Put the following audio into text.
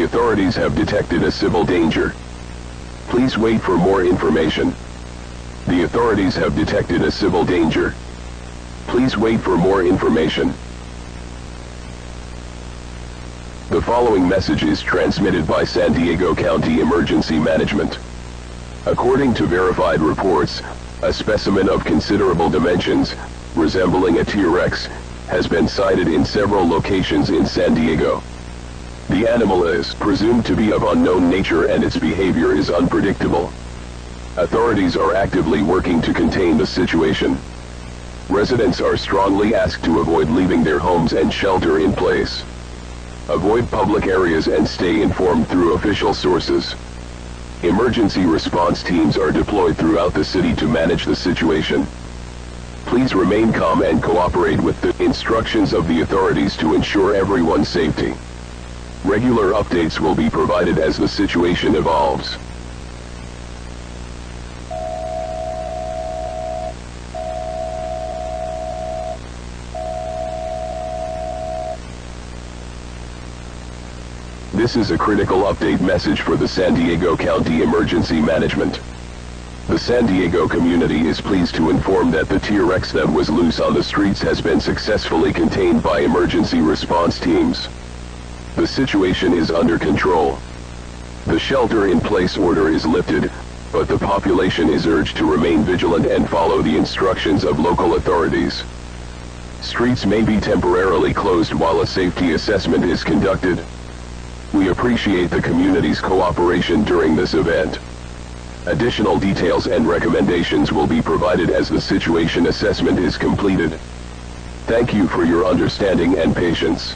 The authorities have detected a civil danger. Please wait for more information. The authorities have detected a civil danger. Please wait for more information. The following message is transmitted by San Diego County Emergency Management. According to verified reports, a specimen of considerable dimensions, resembling a T-Rex, has been sighted in several locations in San Diego. The animal is presumed to be of unknown nature and its behavior is unpredictable. Authorities are actively working to contain the situation. Residents are strongly asked to avoid leaving their homes and shelter in place. Avoid public areas and stay informed through official sources. Emergency response teams are deployed throughout the city to manage the situation. Please remain calm and cooperate with the instructions of the authorities to ensure everyone's safety. Regular updates will be provided as the situation evolves. This is a critical update message for the San Diego County Emergency Management. The San Diego community is pleased to inform that the T-Rex that was loose on the streets has been successfully contained by emergency response teams. The situation is under control. The shelter-in-place order is lifted, but the population is urged to remain vigilant and follow the instructions of local authorities. Streets may be temporarily closed while a safety assessment is conducted. We appreciate the community's cooperation during this event. Additional details and recommendations will be provided as the situation assessment is completed. Thank you for your understanding and patience.